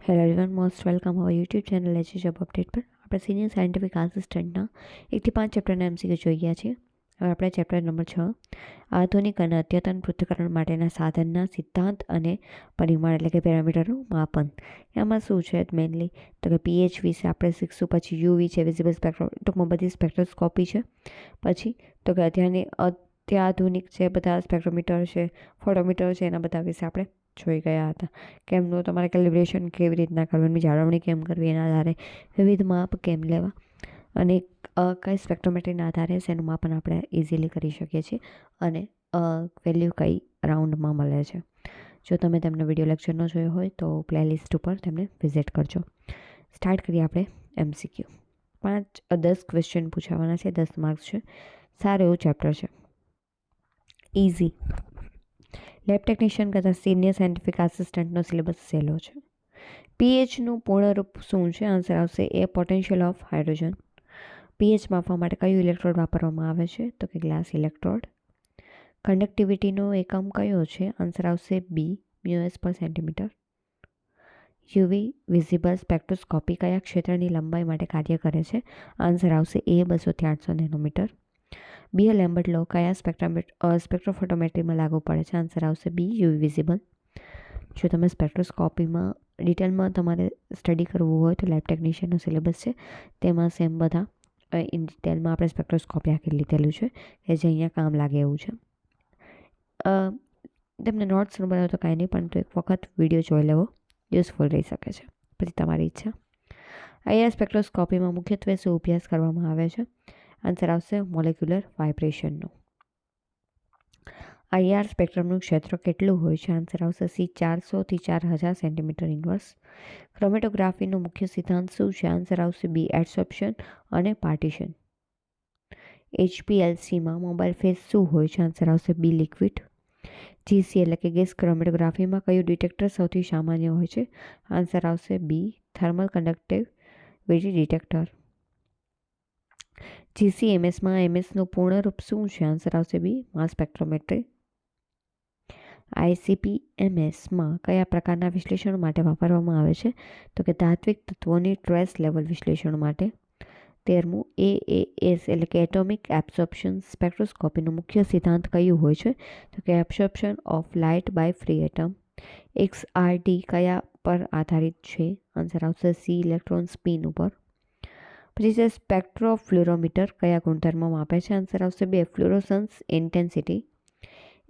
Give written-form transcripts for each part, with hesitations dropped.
Hello everyone, most welcome our YouTube channel H job update પર. આપણે senior scientific આસિસ્ટન્ટના 1 થી 5 ચેપ્ટરના MCQ જોઈ ગયા છીએ. હવે આપણે ચેપ્ટર નંબર 6 આધુનિક અને અદ્યતન પૃથ્થકરણ માટેના સાધનના સિદ્ધાંત અને પરિમાણ એટલે કે પેરામીટરનું માપન. એમાં શું છે મેઇનલી તો કે પીએચ વિશે આપણે શીખશું, પછી યુવી છે, વિઝિબલ સ્પેક્ટ્રો, ટૂંકમાં બધી સ્પેક્ટ્રોસ્કોપી છે. પછી તો કે અત્યાધુનિક છે બધા સ્પેક્ટ્રોમીટર છે, ફોટોમીટર છે, એના બધા વિશે આપણે જોઈ ગયા હતા. કેમનું તમારે કેલિબ્રેશન કેવી રીતના કરવાની, જાળવણી કેમ કરવી, એના આધારે વિવિધ માપ કેમ લેવા અને કઈ સ્પેક્ટ્રોમેટ્રીના આધારે શેનું માપન આપણે ઇઝીલી કરી શકીએ છીએ અને વેલ્યુ કઈ રાઉન્ડમાં મળે છે. જો તમે તેમનો વિડીયો લેક્ચર ન જોયો હોય તો પ્લેલિસ્ટ ઉપર તેમને વિઝિટ કરજો. સ્ટાર્ટ કરીએ આપણે MCQ. 10 ક્વેશ્ચન પૂછાવાના છે, 10 માર્ક્સ છે. સારું એવું ચેપ્ટર છે, ઇઝી. લેબ ટેકનિશિયન કરતાં સિનિયર સાયન્ટિફિક આસિસ્ટન્ટનો સિલેબસ સહેલો છે. પીએચનું પૂર્ણરૂપ શું છે? આન્સર આવશે એ, પોટેન્શિયલ ઓફ હાઇડ્રોજન. પીએચ માપવા માટે કયું ઇલેક્ટ્રોડ વાપરવામાં આવે છે? તો કે ગ્લાસ ઇલેક્ટ્રોડ. કન્ડક્ટિવિટીનો એકમ કયો છે? આન્સર આવશે બી, મ્યુએસ પર સેન્ટીમીટર. યુવી વિઝિબલ સ્પેક્ટ્રોસ્કોપી કયા ક્ષેત્રની લંબાઈ માટે કાર્ય કરે છે? આન્સર આવશે એ, 200 થી 800 નેનોમીટર. બીઅર લેમ્બર્ટ લો કયા સ્પેક્ટ્રોફોટોમેટ્રીમાં લાગુ પડે છે? આન્સર આવશે બી, યુવી વિઝિબલ. જો તમે સ્પેક્ટ્રોસ્કોપીમાં ડિટેલમાં તમારે સ્ટડી કરવું હોય તો લેબ ટેકનિશિયનનો સિલેબસ છે, તેમાં સેમ બધા ઇન ડિટેલમાં આપણે સ્પેક્ટ્રોસ્કોપી આખી લીધેલું છે કે જે અહીંયા કામ લાગે એવું છે. તમને નોટ્સ ન બનાવો તો કાંઈ નહીં, પણ તો એક વખત વિડીયો જોઈ લેવો યુઝફુલ રહી શકે છે, પછી તમારી ઈચ્છા. અહીંયા સ્પેક્ટ્રોસ્કોપીમાં મુખ્યત્વે શું અભ્યાસ કરવામાં આવે છે? આન્સર આવશે મોલેક્યુલર વાઇબ્રેશનનો. IR સ્પેક્ટ્રમનું ક્ષેત્ર કેટલું હોય છે? આન્સર આવશે સી, 400 થી 4000 સેન્ટીમીટર ઇન્વર્સ. ક્રોમેટોગ્રાફીનો મુખ્ય સિદ્ધાંત શું છે? આન્સર આવશે બી, એડસોર્પ્શન અને પાર્ટીશન. HPLCમાં મોબાઈલ ફેઝ શું હોય છે? આન્સર આવશે બી, લિક્વિડ. GC એટલે કે ગેસ ક્રોમેટોગ્રાફીમાં કયું ડિટેક્ટર સૌથી સામાન્ય હોય છે? આન્સર આવશે બી, થર્મલ કન્ડક્ટિવિટી ડિટેક્ટર. GCMSમાં એમએસનું પૂર્ણરૂપ શું છે? આન્સર આવશે બી, માસ સ્પેક્ટ્રોમેટ્રી. ICP-MS કયા પ્રકારના વિશ્લેષણ માટે વાપરવામાં આવે છે? તો કે ધાત્વિક તત્વોની ટ્રેસ લેવલ વિશ્લેષણ માટે. 13મું AAS એટલે કે એટોમિક એબ્સોર્પ્શન સ્પેક્ટ્રોસ્કોપીનો મુખ્ય સિદ્ધાંત કયું હોય છે? તો કે absorption of light by free atom. XRD કયા પર આધારિત છે? આન્સર આવશે સી, ઇલેક્ટ્રોન સ્પિન ઉપર. પછી છે સ્પેક્ટ્રોફ્લુરોમીટર કયા ગુણધર્મો માપે છે? આન્સર આવશે બે, ફ્લુરોસન્સ ઇન્ટેન્સિટી.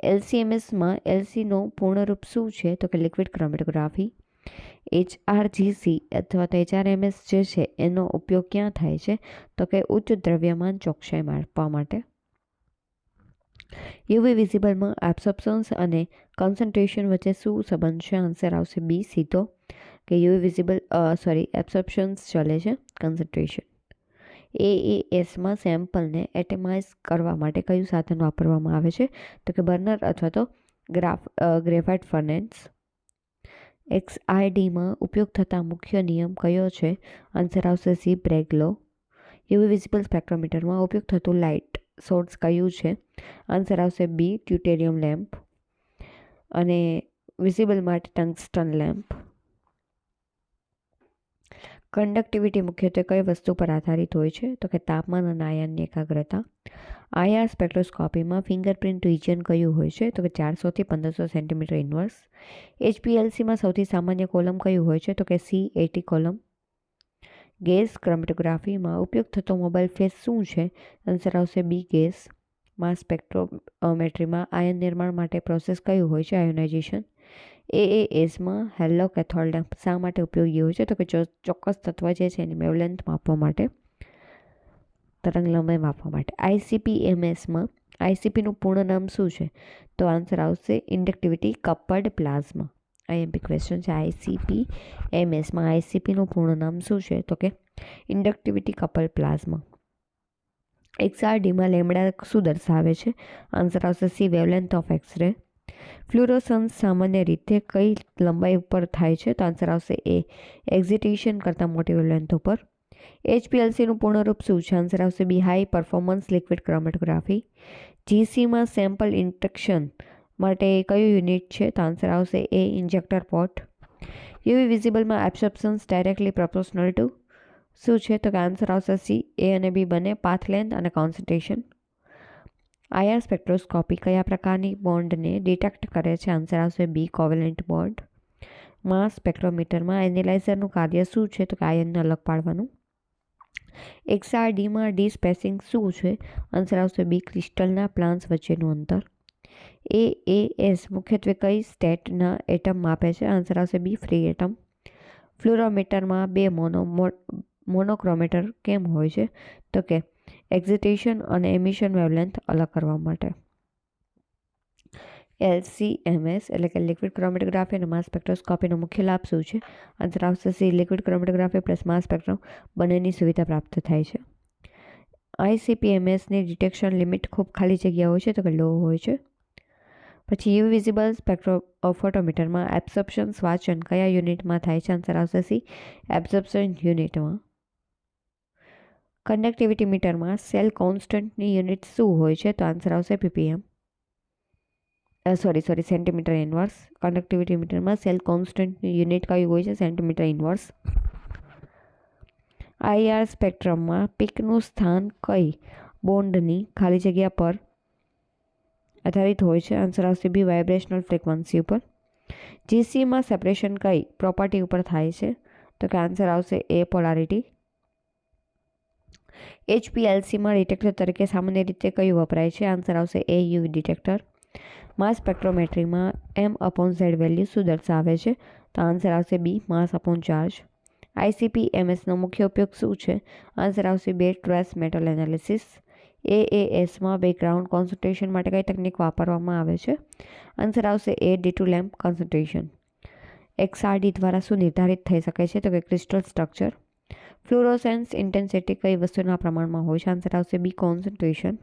LCMSમાં LCનો પૂર્ણરૂપ શું છે? તો કે લિક્વિડ ક્રોમેટોગ્રાફી. HRGC અથવા તો HRMS જે છે એનો ઉપયોગ ક્યાં થાય છે? તો કે ઉચ્ચ દ્રવ્યમાન ચોકસાઈ માપવા માટે. યુવી વિઝિબલમાં એબ્સોર્પ્શન્સ અને કોન્સન્ટ્રેશન વચ્ચે શું સંબંધ છે? આન્સર આવશે બી, સીધો, કે યુવી એબ્સોર્પ્શન્સ ચલે છે, કોન્સન્ટ્રેશન. AASમાં સેમ્પલને એટેમાઇઝ કરવા માટે કયું સાધન વાપરવામાં આવે છે? તો કે બર્નર અથવા તો ગ્રેફાઇટ ફર્નેસ. XIDમાં ઉપયોગ થતા મુખ્ય નિયમ કયો છે? આન્સર આવશે સી, બ્રેગ લો. યુવી વિઝિબલ સ્પેક્ટ્રોમીટરમાં ઉપયોગ થતું લાઇટ સોર્સ કયું છે? આન્સર આવશે બી, ટ્યુટેરિયમ લેમ્પ. અને વિઝિબલ માટે ટંગસ્ટન લેમ્પ. કન્ડક્ટિવિટી મુખ્યત્વે કઈ વસ્તુ પર આધારિત હોય છે? તો કે તાપમાન અને આયનની એકાગ્રતા. IR સ્પેક્ટ્રોસ્કોપીમાં ફિંગરપ્રિન્ટ રિજિયન કયું હોય છે? તો કે 400 થી 1500 સેન્ટીમીટર ઇન્વર્સ. HPLCમાં સૌથી સામાન્ય કોલમ કયું હોય છે? તો કે C80 કોલમ. ગેસ ક્રોમેટોગ્રાફીમાં ઉપયોગ થતો મોબાઈલ ફેઝ શું છે? આન્સર આવશે બી, ગેસ. માસ સ્પેક્ટ્રોમેટ્રીમાં આયન નિર્માણ માટે પ્રોસેસ કયું હોય છે? આયોનાઇઝેશન. AASમાં હેલો કેથોડ લેમ્પ શા માટે ઉપયોગી હોય છે? તો કે ચોક્કસ તત્વ જે છે એની વેવલેન્થ માપવા માટે, તરંગ લંબાઈ માપવા માટે. ICP-MSમાં ICPનું પૂર્ણ નામ શું છે? તો આન્સર આવશે ઇન્ડક્ટિવિટી કપલ્ડ પ્લાઝ્મા. IMP ક્વેશ્ચન છે. ICP-MSમાં ICPનું પૂર્ણ નામ શું છે? તો કે ઇન્ડક્ટિવિટી કપલ્ડ પ્લાઝ્મા. XRDમાં લેમ્બડા શું દર્શાવે છે? આન્સર આવશે સી, વેવલેન્થ ઓફ એક્સરે. ફ્લુરોસન્સ સામાન્ય રીતે કઈ લંબાઈ ઉપર થાય છે? તો આન્સર આવશે એ, એક્ઝિટેશન કરતાં મોટી વેવલેન્થ ઉપર. HPLCનું પૂર્ણરૂપ શું છે? આન્સર આવશે B, high performance liquid chromatography. GCમાં સેમ્પલ ઇન્સ્ટ્રક્શન માટે કયું યુનિટ છે? તો આન્સર આવશે એ, ઇન્જેક્ટર પોટ. યુવી વિઝિબલમાં એબ્સોર્પ્શન્સ ડાયરેક્ટલી પ્રોપોર્શનલ ટુ શું છે? તો કે આન્સર આવશે સી, એ અને બી બંને, પાથ લેન્થ અને કોન્સન્ટ્રેશન. આઈઆર સ્પેક્ટ્રોસ્કોપી કયા પ્રકારની બોન્ડને ડિટેક્ટ કરે છે? આન્સર આવશે બી, કોવેલેન્ટ બોન્ડ. માસ સ્પેક્ટ્રોમીટરમાં એનાલાઇઝરનું કાર્ય શું છે? તો કે આયનને અલગ પાડવાનું. XRDમાં ડી સ્પેસિંગ શું છે? આન્સર આવશે બી, ક્રિસ્ટલના પ્લાન્સ વચ્ચેનું અંતર. AAS મુખ્યત્વે કઈ સ્ટેટના એટમ માપે છે? આન્સર આવશે બી, ફ્રી એટમ. ફ્લોરોમીટરમાં બે મોનોક્રોમેટર કેમ હોય છે? તો કે એક્ઝિટેશન અને એમિશન વેવલેન્થ અલગ કરવા માટે. LCMS એટલે કે લિક્વિડ ક્રોમેટોગ્રાફી અને માસ સ્પેક્ટ્રોસ્કોપીનો મુખ્ય લાભ શું છે? આન્સર આવશે સી, લિક્વિડ ક્રોમેટોગ્રાફી પ્લસ માસ સ્પેક્ટ્રમ બંનેની સુવિધા પ્રાપ્ત થાય છે. ICP-MS ની ડિટેક્શન લિમિટ ખૂબ ખાલી જગ્યા હોય છે, તો કે લો હોય છે. પછી યુ વિઝિબલ સ્પેક્ટ્રોફોટોમીટરમાં એબ્સોર્પ્શન વાંચન કયા યુનિટમાં થાય છે? આન્સર આવશે સી, એબ્સોર્પ્શન યુનિટમાં. કન્ડક્ટિવિટી મીટરમાં સેલ કોન્સ્ટન્ટની યુનિટ શું હોય છે? તો આન્સર આવશે ppm. Centimetre inverse. કન્ડક્ટિવિટી મીટરમાં સેલ કોન્સ્ટન્ટની યુનિટ કઈ હોય છે? Centimetre inverse. આઈઆર સ્પેક્ટ્રમમાં પીકનું સ્થાન કઈ બોન્ડની ખાલી જગ્યા પર આધારિત હોય છે? આન્સર આવશે બી, વાઇબ્રેશનલ ફ્રીક્વન્સી ઉપર. જીસીમાં સેપરેશન કઈ પ્રોપર્ટી ઉપર થાય છે? તો કે આન્સર આવશે એ, પોલારિટી. HPLCમાં ડિટેક્ટર તરીકે સામાન્ય રીતે કયું વપરાય છે? આન્સર આવશે એ, યુવી ડિટેક્ટર. માસ સ્પેક્ટ્રોમેટ્રીમાં M/Z વેલ્યુ શું દર્શાવે છે? તો આન્સર આવશે બી, માસ અપોન ચાર્જ. ICP-MSનો મુખ્ય ઉપયોગ શું છે? આન્સર આવશે બે, ટ્રેસ મેટલ એનાલિસિસ. AASમાં બેકગ્રાઉન્ડ કોન્સન્ટ્રેશન માટે કઈ તકનીક વાપરવામાં આવે છે? આન્સર આવશે એ, D2 લેમ્પ કોન્સન્ટ્રેશન. XRD દ્વારા શું નિર્ધારિત થઈ શકે છે? તો કે ક્રિસ્ટલ સ્ટ્રક્ચર. ફ્લુરોસેન્સ ઇન્ટેન્સિટી કઈ વસ્તુના પ્રમાણમાં હોય છે? આન્સર આવશે બી, કોન્સન્ટ્રેશન.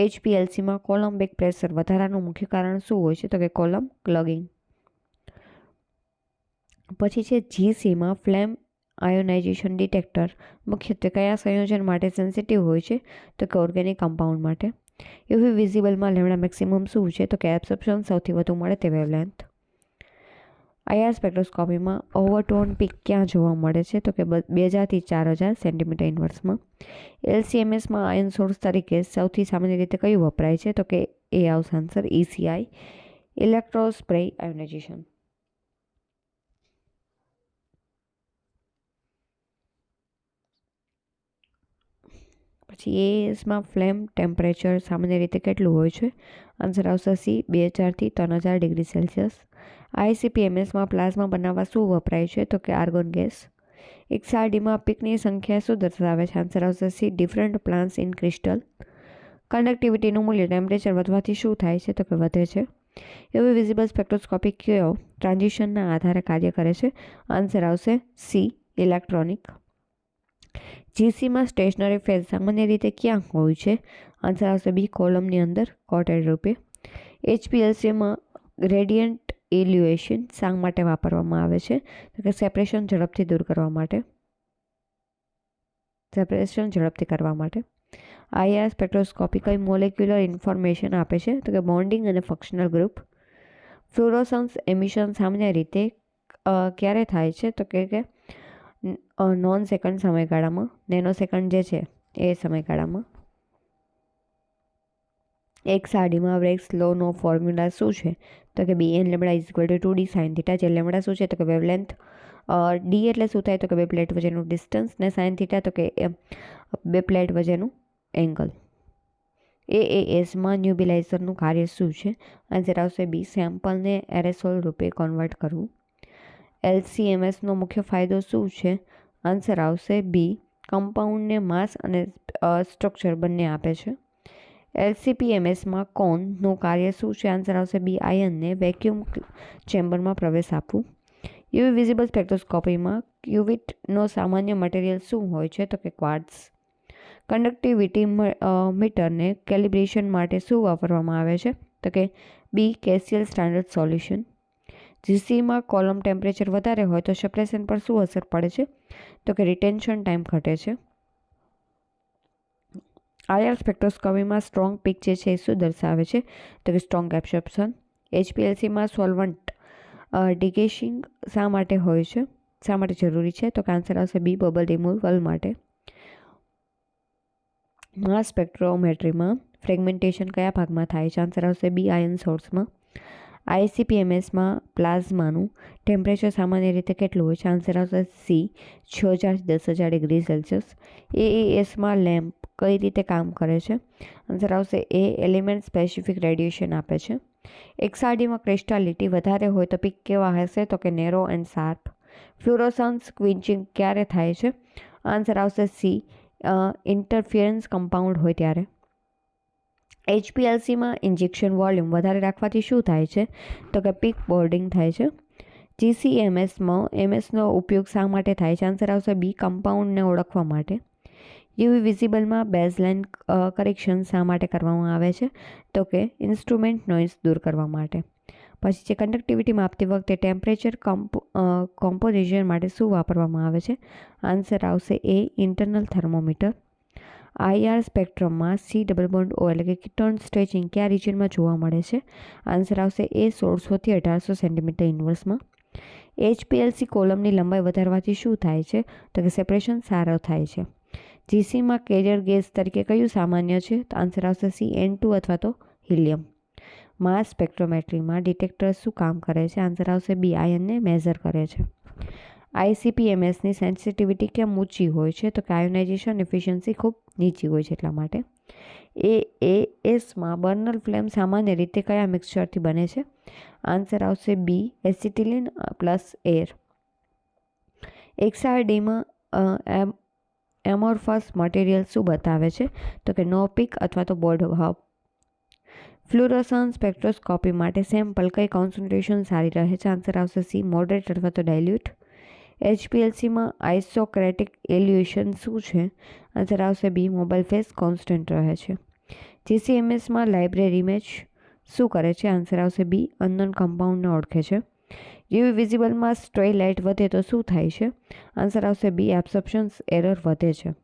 HPLCમાં કોલમ બેક પ્રેશર વધારાનું મુખ્ય કારણ શું હોય છે? તો કે કોલમ ક્લોગિંગ. પછી છે GCમાં ફ્લેમ આયોનાઇઝેશન ડિટેક્ટર મુખ્યત્વે કયા સંયોજન માટે સેન્સિટિવ હોય છે? તો કે ઓર્ગેનિક કમ્પાઉન્ડ માટે. યુવી વિઝિબલમાં લેમડા મેક્સિમમ શું છે? તો કે એબ્સોર્પ્શન સૌથી વધુ મળે તે વેવલેન્થ. આઈઆર સ્પેક્ટ્રોસ્કોપીમાં ઓવરટોન પીક ક્યાં જોવા મળે છે? તો કે 2000 થી 4000 સેન્ટીમીટર ઇન્વર્સમાં. LCMSમાં આયન સોર્સ તરીકે સૌથી સામાન્ય રીતે કયું વપરાય છે? તો કે એ આવશે આન્સર, ECI, ઇલેક્ટ્રોસ્પ્રે આયોનાઇઝેશન. પછી એએસમાં ફ્લેમ ટેમ્પરેચર સામાન્ય રીતે કેટલું હોય છે? આન્સર આવશે સી, 2000 થી 3000 ડિગ્રી સેલ્સિયસ. ICP-MSમાં પ્લાઝમા બનાવવા શું વપરાય છે? તો કે આર્ગોન ગેસ. XRDમાં પીકની સંખ્યા શું દર્શાવે છે? આન્સર આવશે C, different planes in crystal. કન્ડક્ટિવિટીનું મૂલ્ય ટેમ્પરેચર વધવાથી શું થાય છે? તો કે વધે છે. યુવી વિઝિબલ સ્પેક્ટ્રોસ્કોપી કયો ટ્રાન્ઝિશનના આધારે કાર્ય કરે છે? આન્સર આવશે સી, ઇલેક્ટ્રોનિક. GCમાં સ્ટેશનરી ફેઝ સામાન્ય રીતે ક્યાં હોય છે? આન્સર આવશે બી, કોલમની અંદર કોટેડ રૂપે. HPLCમાં ગ્રેડિયન્ટ ઇલ્યુએશન શા માટે વાપરવામાં આવે છે? તો કે સેપરેશન ઝડપથી દૂર કરવા માટે. આઈઆર સ્પેક્ટ્રોસ્કોપી કઈ મોલેક્યુલર ઇન્ફોર્મેશન આપે છે? તો કે બોન્ડિંગ અને ફંક્શનલ ગ્રુપ. ફ્લુરોસન્સ એમિશન સામાન્ય રીતે ક્યારે થાય છે? તો કે નોન સેકન્ડ સમયગાળામાં, નેનો સેકન્ડ જે છે એ સમયગાળામાં. XRDમાં વેક્સ લોનો ફોર્મ્યુલા શું છે? તો કે BN lambda is equal to 2D sine theta. જે લેમડા શું છે? તો કે વેવલેન્થ. ડી એટલે શું થાય? તો કે બે પ્લેટ વચ્ચેનું ડિસ્ટન્સ. ને સાઇન થીટા તો કે બે પ્લેટ વચ્ચેનું એંગલ. AASમાં ન્યુબિલાઇઝરનું કાર્ય શું છે? આન્સર આવશે બી, સેમ્પલને એરેસોલ રૂપે કન્વર્ટ કરવું. LCMSનો મુખ્ય ફાયદો શું છે? આન્સર આવશે બી, કમ્પાઉન્ડને માસ અને સ્ટ્રક્ચર બંને આપે છે. LCP-MSમાં કોનનું કાર્ય શું છે? આન્સર આવશે બી, આયનને વેક્યુમ ચેમ્બરમાં પ્રવેશ આપવું. યુવી વિઝિબલ સ્પેક્ટ્રોસ્કોપીમાં ક્યુવિટનો સામાન્ય મટીરિયલ શું હોય છે? તો કે ક્વાર્ટઝ. કન્ડક્ટિવિટી મીટરને કેલિબ્રેશન માટે શું વાપરવામાં આવે છે? તો કે બી, કેસિયલ સ્ટાન્ડર્ડ સોલ્યુશન. GCમાં કોલમ ટેમ્પરેચર વધારે હોય તો સેપરેશન પર શું અસર પડે છે? તો કે રિટેન્શન ટાઈમ ઘટે છે. આઈઆર સ્પેક્ટ્રોસ્કોપીમાં સ્ટ્રોંગ પીક જે છે એ શું દર્શાવે છે? તો કે સ્ટ્રોંગ એબ્સોર્પ્શન. HPLCમાં સોલ્વન્ટ ડિગેશિંગ શા માટે હોય છે, શા માટે જરૂરી છે? તો કે આન્સર આવશે બી, બબલ રિમૂવલ માટે. માસ સ્પેક્ટ્રોમેટ્રીમાં ફ્રેગમેન્ટેશન કયા ભાગમાં થાય છે? આન્સર આવશે બી, આયન સોર્સમાં. ICP-MS પ્લાઝમાનું ટેમ્પરેચર સામાન્ય રીતે કેટલું હોય છે? આન્સર આવશે સી, 6000 થી 10,000 ડિગ્રી સેલ્સિયસ. AESમાં લેમ્પ કઈ રીતે કામ કરે છે? આન્સર આવશે એ, એલિમેન્ટ સ્પેસિફિક રેડિયેશન આપે છે. XRDમાં ક્રિસ્ટાલિટી વધારે હોય તો પીક કેવા હશે? તો કે નેરો એન્ડ શાર્પ. ફ્લુરોસન્સ ક્વિન્ચિંગ ક્યારે થાય છે? આન્સર આવશે સી, ઇન્ટરફિયરન્સ કમ્પાઉન્ડ હોય ત્યારે. HPLCમાં ઇન્જેક્શન વોલ્યુમ વધારે રાખવાથી શું થાય છે? તો કે પીક બોર્ડિંગ થાય છે. GCMSમાં એમએસનો ઉપયોગ શા માટે થાય છે? આન્સર આવશે બી, કમ્પાઉન્ડને ઓળખવા માટે. યુવી વિઝિબલમાં બેઝલાઇન કરેક્શન શા માટે કરવામાં આવે છે? તો કે ઇન્સ્ટ્રુમેન્ટ નોઇઝ દૂર કરવા માટે. પછી છે કંડક્ટિવિટી માપતી વખતે ટેમ્પરેચર કોમ્પોઝિશન માટે શું વાપરવામાં આવે છે? આન્સર આવશે એ, ઇન્ટરનલ થર્મોમીટર. IR સ્પેક્ટ્રમમાં C ડબલ બોન્ડ O એટલે કે કીટોન સ્ટ્રેચિંગ કયા રિજનમાં જોવા મળે છે? આન્સર આવશે એ, 1600 થી 1800 સેન્ટીમીટર ઇન્વર્સમાં. HPLC કોલમની લંબાઈ વધારવાથી શું થાય છે? તો કે સેપરેશન સારો થાય છે. GCમાં કેરિયર ગેસ તરીકે કયું સામાન્ય છે? તો આન્સર આવશે સી, N2 અથવા તો હિલિયમ. માસ સ્પેક્ટ્રોમેટ્રીમાં ડિટેક્ટર શું કામ કરે છે? આન્સર આવશે બી, આયનને મેઝર કરે છે. ICP-MSની સેન્સિટિવિટી કેમ ઊંચી હોય છે? તો કે આયોનાઇઝેશન એફિશિયન્સી ખૂબ નીચી હોય છે એટલા માટે. AASમાં બર્નર ફ્લેમ સામાન્ય રીતે કયા મિક્સચરથી બને છે? આન્સર આવશે બી, એસિટિલિન પ્લસ એર. XRDમાં એમોર્ફસ મટીરિયલ શું બતાવે છે? તો કે નો પીક અથવા તો બોર્ડ હબ. ફ્લુરોસન્સ સ્પેક્ટ્રોસ્કોપી માટે સેમ્પલ કઈ કોન્સન્ટ્રેશન સારી રહે છે? આન્સર આવશે સી, મોડરેટ અથવા તો ડાયલ્યુટ. HPLCમાં આઇસોક્રેટિક એલ્યુએશન શું છે? આન્સર આવશે બી, મોબાઈલ ફેસ કોન્સ્ટન્ટ રહે છે. GCMSમાં લાઇબ્રેરી મેચ શું કરે છે? આન્સર આવશે બી, અનનોન કમ્પાઉન્ડને ઓળખે છે. યુવી વિઝિબલમાં સ્ટ્રે લાઇટ વધે તો શું થાય છે? આન્સર આવશે બી, એબ્સોર્પ્શન એરર વધે છે.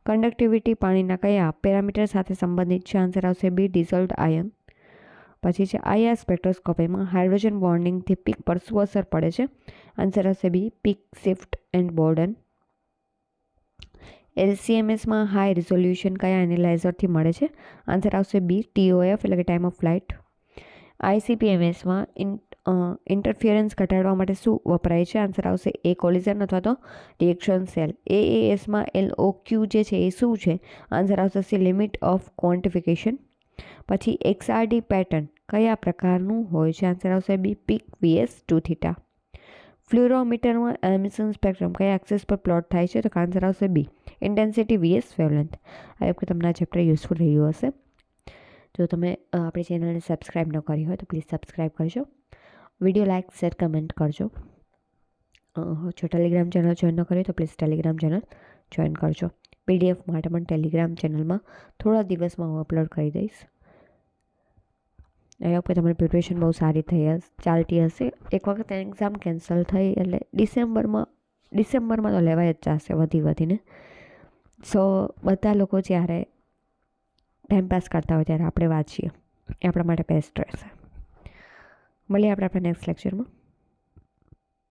કંડક્ટિવિટી પાણીના કયા પેરામીટર સાથે સંબંધિત છે? આન્સર આવશે બી, ડિઝોલ્વ્ડ આયન. પછી છે IR સ્પેક્ટ્રોસ્કોપીમાં હાઇડ્રોજન બોન્ડિંગથી પીક પર શું અસર પડે છે? આન્સર આવશે B, peak shift and broaden. LCMSમાં હાઈ રિઝોલ્યુશન કયા એનાલાઇઝરથી મળે છે? આન્સર આવશે બી, TOF એટલે કે ટાઈમ ઓફ ફ્લાઇટ. ICP-MSમાં ઇન્ટરફિયરન્સ ઘટાડવા માટે શું વપરાય છે? આન્સર આવશે એ, કોલિઝન અથવા તો રિએક્શન સેલ. AASમાં LOQ જે છે એ શું છે? આન્સર આવશે સી, લિમિટ ઓફ ક્વોન્ટિફિકેશન. પછી XRD પેટર્ન કયા પ્રકારનું હોય છે? આન્સર આવશે B, peak VS 2θ. ફ્લુરોમીટરમાં emission spectrum કયા એક્સિસ પર પ્લોટ થાય છે? તો આન્સર આવશે બી, ઇન્ટેન્સિટી VS વેવલેન્થ. આ વખતે તમને આ ચેપ્ટર યુઝફુલ રહ્યું હશે. જો તમે આપણી ચેનલને સબસ્ક્રાઈબ ન કરી હોય તો પ્લીઝ સબસ્ક્રાઈબ કરજો. વિડીયો લાઇક, શેર, કમેન્ટ કરજો. જો ટેલિગ્રામ ચેનલ જોઈન ન કરી તો પ્લીઝ ટેલિગ્રામ ચેનલ જોઈન કરજો. PDF માટે પણ ટેલિગ્રામ ચેનલમાં થોડા દિવસમાં હું અપલોડ કરી દઈશ. એ વખતે તમારી પ્રિપરેશન બહુ સારી ચાલતી હશે. એક વખત એક્ઝામ કેન્સલ થઈ એટલે ડિસેમ્બરમાં તો લેવાય જ જશે વધીને. સો બધા લોકો જ્યારે ટાઈમ પાસ કરતા હોય ત્યારે આપણે વાંચીએ, એ આપણા માટે બેસ્ટ રહેશે. મળીએ આપણે નેક્સ્ટ લેક્ચરમાં.